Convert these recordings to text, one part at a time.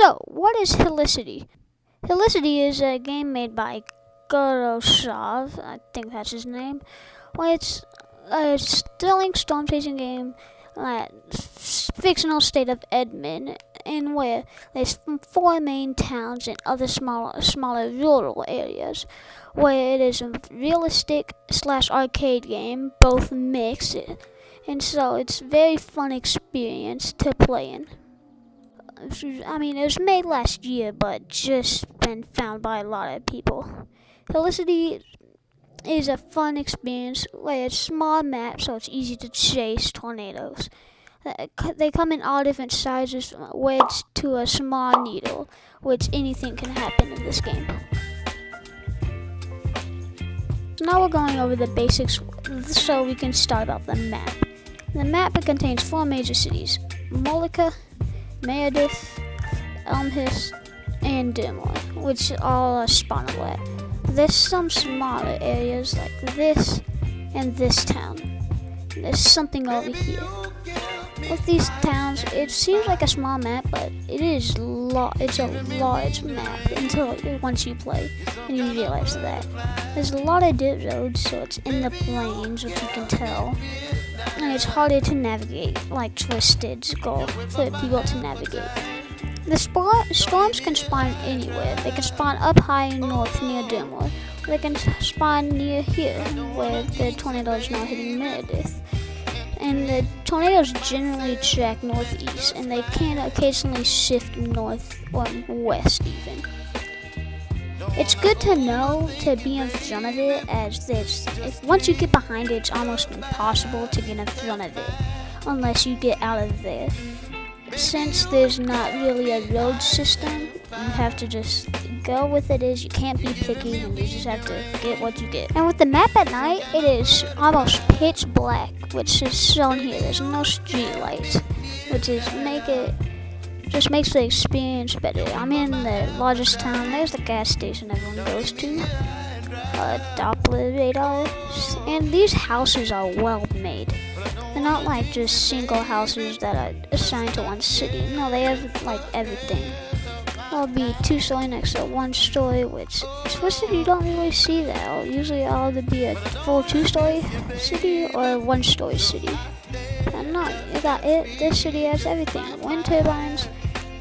So, what is Helicity? Helicity is a game made by Gorosov, I think that's his name. Well, it's a thrilling storm chasing game, fictional state of Edmond, in where there's 4 main towns and other smaller rural areas, where it is a realistic / arcade game, both mixed, and so it's a very fun experience to play in. I mean, it was made last year, but just been found by a lot of people. Helicity is a fun experience where it's small map, so it's easy to chase tornadoes. They come in all different sizes, from a wedge to a small needle, which anything can happen in this game. So now we're going over the basics, so we can start off the map. The map contains 4 major cities: Molica, Meredith, Elmhurst, and Dermoy, which all are spawnable at. There's some smaller areas like this and this town. There's something over here. With these towns, it seems like a small map, but it's a large map until once you play and you realize that. There's a lot of dirt roads, so it's in the plains, which you can tell. And it's harder to navigate, like Twisted Skull, for people to navigate. The storms can spawn anywhere. They can spawn up high north near Dermoy. They can spawn near here, where the tornado is now hitting Meredith. And the tornadoes generally track northeast, and they can occasionally shift north or west even. It's good to know to be in front of it, as once you get behind it, it's almost impossible to get in front of it unless you get out of there. Since there's not really a road system, you have to just go with it. You can't be picky, and you just have to get what you get. And with the map at night, it is almost pitch black, which is shown here. There's no street lights, which just makes the experience better. I'm in the largest town. There's the gas station everyone goes to. Doppler radars, and these houses are well made. They're not like just single houses that are assigned to one city. No, they have like everything. There'll be 2-story next to 1-story, which especially you don't really see that. Usually it'll either be a full 2-story city or a 1-story city. And no, this city has everything. Wind turbines,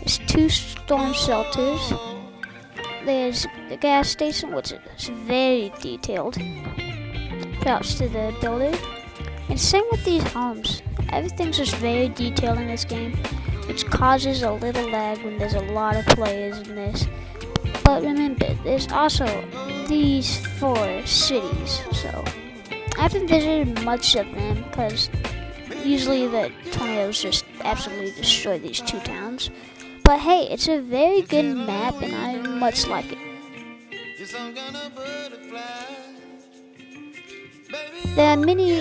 there's 2 storm shelters. There's the gas station, which is very detailed. Props to the builder. And same with these homes. Everything's just very detailed in this game, which causes a little lag when there's a lot of players in this. But remember, there's also these 4 cities, so I haven't visited much of them because usually the tornadoes just absolutely destroy these 2 towns. But hey, it's a very good map, and I much like it. There are many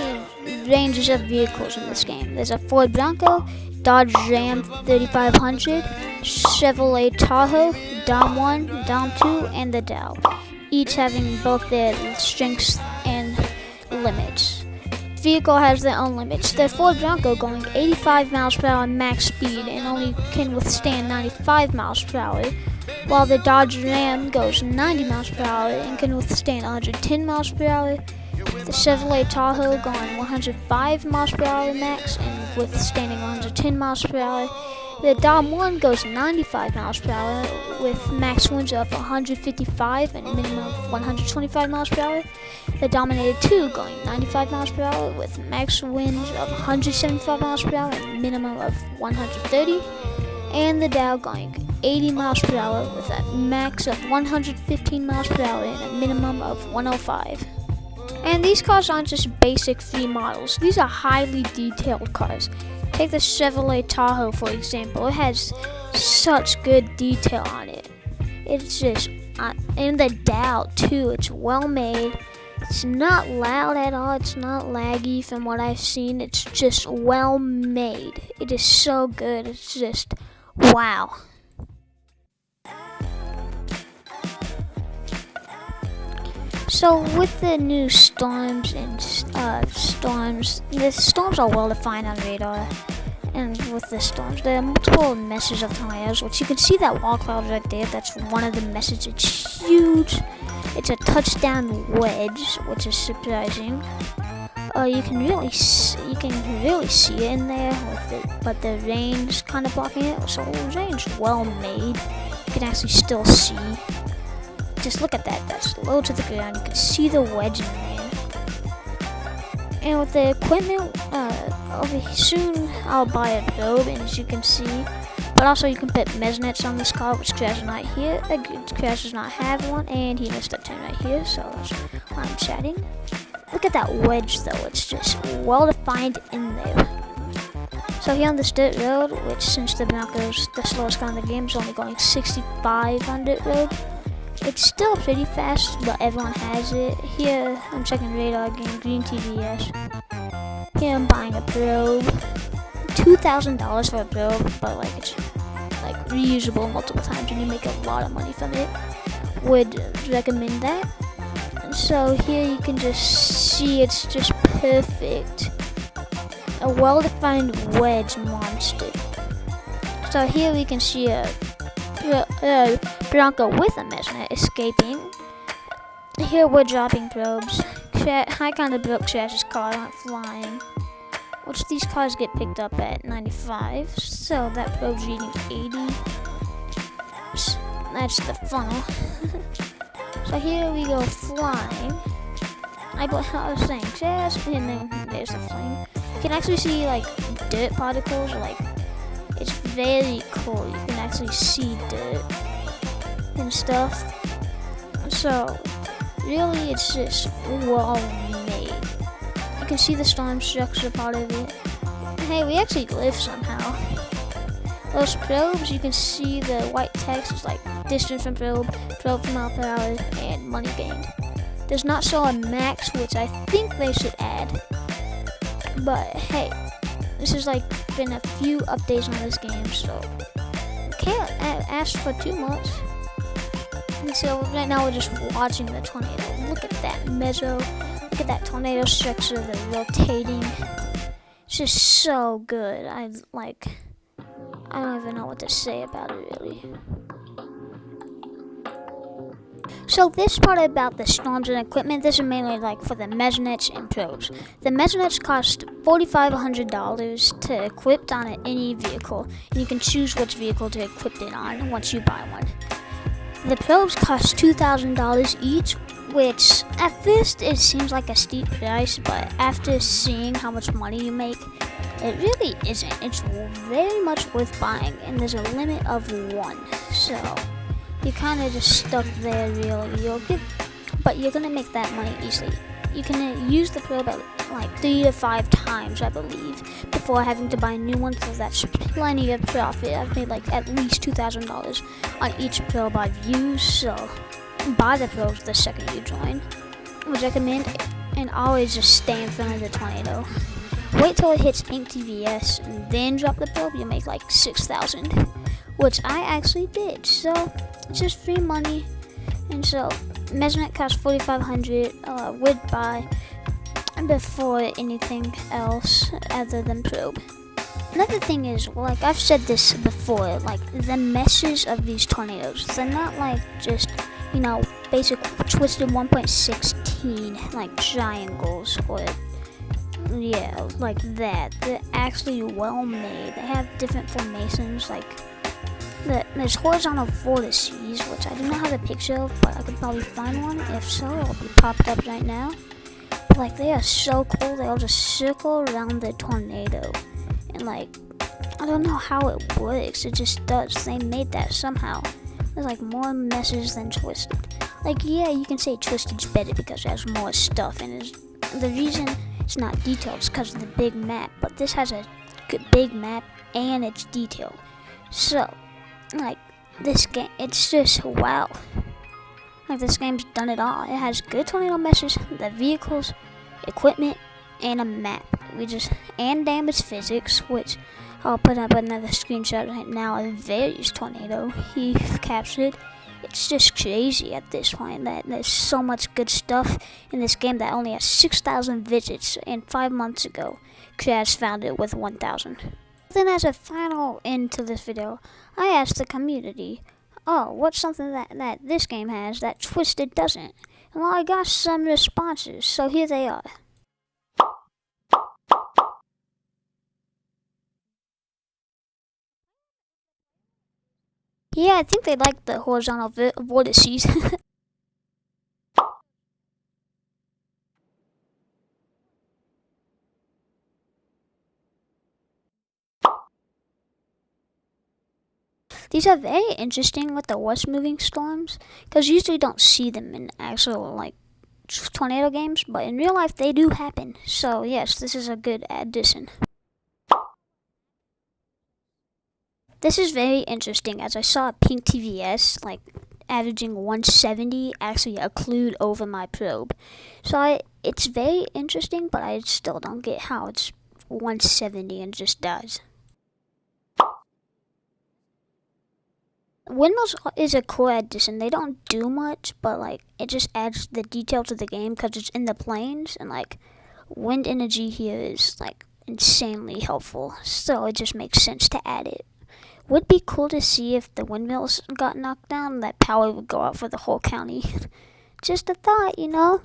ranges of vehicles in this game. There's a Ford Bronco, Dodge Ram 3500, Chevrolet Tahoe, Dom 1, Dom 2, and the Dow, each having both their strengths and limits. Vehicle has their own limits. The Ford Bronco going 85 miles per hour max speed and only can withstand 95 miles per hour, while the Dodge Ram goes 90 miles per hour and can withstand 110 miles per hour. The Chevrolet Tahoe going 105 miles per hour max and withstanding 110 miles per hour. The Dom 1 goes 95 miles per hour with max winds of 155 and a minimum of 125 miles per hour. The Dominator 2 going 95 miles per hour with max winds of 175 miles per hour and a minimum of 130. And the Dow going 80 miles per hour with a max of 115 miles per hour and a minimum of 105. And these cars aren't just basic free models. These are highly detailed cars. Take the Chevrolet Tahoe, for example. It has such good detail on it. It's just, and the Dow too, it's well made. It's not loud at all. It's not laggy from what I've seen. It's just well made. It is so good. It's just, wow. So with the new storms, the storms are well defined on radar, And with the storms, there are multiple meshes of tornadoes, which you can see that wall cloud right there. That's one of the meshes. It's huge. It's a touchdown wedge, which is surprising. You can really see it in there with it, but the rain's kind of blocking it. So the rain's well made. You can actually still see. Just look at that. That's low to the ground. You can see the wedge in there. And with the equipment, soon I'll buy a probe, and as you can see, but also you can put mesnets on this car, which Crash is not here. Crash does not have one, and he missed a turn right here, so that's why I'm chatting. Look at that wedge though, it's just well defined in there. So here on this dirt road, which since the Bronco's the slowest car in the game, is only going 65 on dirt road. It's still pretty fast, but everyone has it. Here, I'm checking radar again, green TVS. Here I'm buying a probe. $2,000 for a probe, but like it's like reusable multiple times and you make a lot of money from it. Would recommend that. And so here you can just see it's just perfect. A well-defined wedge monster. So here we can see a Bronco with a mesnet escaping. Here we're dropping probes. I kind of broke Crash's car, went flying. Which these cars get picked up at 95, so that probe's reading 80. That's the funnel. So here we go flying. I was saying Crash, and then there's the flame. You can actually see like dirt particles, like it's very cool. You can actually see dirt and stuff. So really, it's just well made. You can see the storm structure part of it. Hey, we actually live somehow. Those probes, you can see the white text is like distance from probe, probe from mile per hour, and money gained. Does not show a max, which I think they should add. But hey, this has like been a few updates on this game, so can't ask for too much. And so right now we're just watching the tornado. Look at that mezzo. Look at that tornado structure, the rotating. It's just so good. I don't even know what to say about it really. So this part about the storms and equipment, this is mainly like for the mesnets and probes. The mesnets cost $4,500 to equip on any vehicle, and you can choose which vehicle to equip it on once you buy one. The probes cost $2,000 each, which at first it seems like a steep price, but after seeing how much money you make, it really isn't. It's very much worth buying, and there's a limit of 1, so you're kind of just stuck there really. But you're gonna make that money easily. You can use the probe like 3 to 5 times, I believe, before having to buy a new one, so that's plenty of profit. I've made like at least $2,000 on each probe I've used, so buy the probes the second you join. I would recommend, and always just stay in front of the tornado. Wait till it hits pink TVS and then drop the probe. You make like $6,000, which I actually did. So it's just free money. And so mesnet costs $4,500. Would buy before anything else other than probe. Another thing is, like I've said this before, like the meshes of these tornadoes, they're not like just, you know, basic twisted 1.16 like triangles or yeah, like that. They're actually well made. They have different formations, like there's horizontal vortices, which I do not have a picture of, but I could probably find one. If so, it'll be popped up right now. But like they are so cool. They all just circle around the tornado, and like I don't know how it works. It just does. They made that somehow. There's like more meshes than twisted. Like yeah, you can say twisted's better because it has more stuff, and the reason it's not detailed is because of the big map. But this has a good big map and it's detailed. So like this game, it's just wow. Like this game's done it all. It has good tornado meshes, the vehicles, equipment, and a map. And damage physics, which I'll put up another screenshot right now of Various tornado he captured. It's just crazy at this point that there's so much good stuff in this game that only has 6,000 visits, and 5 months ago Crash found it with 1,000. Then as a final end to this video, I asked the community, oh, what's something that this game has that Twisted doesn't? And well, I got some responses, so here they are. Yeah, I think they like the horizontal vortices. These are very interesting with the west moving storms, because you usually don't see them in actual, like, tornado games, but in real life they do happen. So yes, this is a good addition. This is very interesting, as I saw a pink TVS, like, averaging 170 actually occlude over my probe. So it's very interesting, but I still don't get how it's 170 and just does. Windmills is a cool addition. They don't do much, but like it just adds the detail to the game because it's in the plains, and like wind energy here is like insanely helpful. So it just makes sense to add it. Would be cool to see if the windmills got knocked down, that power would go out for the whole county. Just a thought, you know?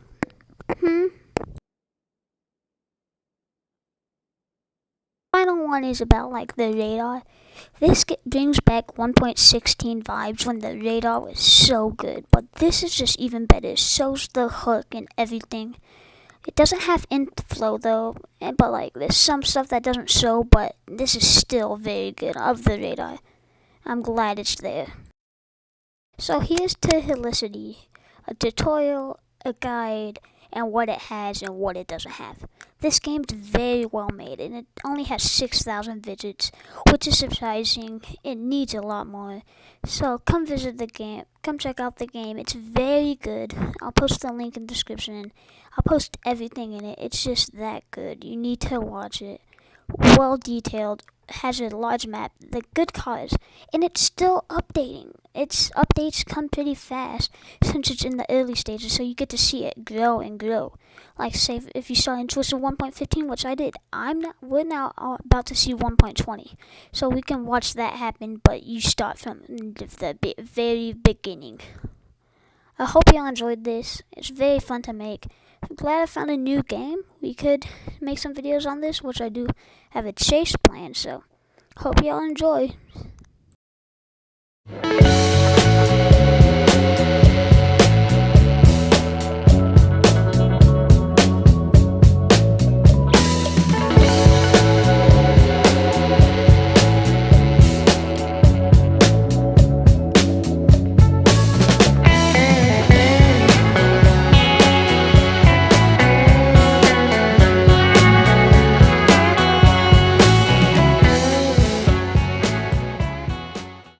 Final one is about like the radar. This brings back 1.16 vibes when the radar was so good, but this is just even better. It shows the hook and everything. It doesn't have inflow though, but like there's some stuff that doesn't show, but this is still very good of the radar. I'm glad it's there. So here's to Helicity, a tutorial, a guide, and what it has and what it doesn't have. This game's very well made, and it only has 6,000 visits, which is surprising. It needs a lot more. So come visit the game, come check out the game. It's very good. I'll post the link in the description. I'll post everything in it. It's just that good. You need to watch it. Well detailed, has a large map, the good cars, and it's still updating. Its updates come pretty fast since it's in the early stages, so you get to see it grow and grow. Like say if you start in Twisted 1.15, which I did, we're now about to see 1.20, so we can watch that happen. But you start from the very beginning. I hope y'all enjoyed this. It's very fun to make. I'm glad I found a new game. We could make some videos on this, which I do have a chase plan, so hope y'all enjoy.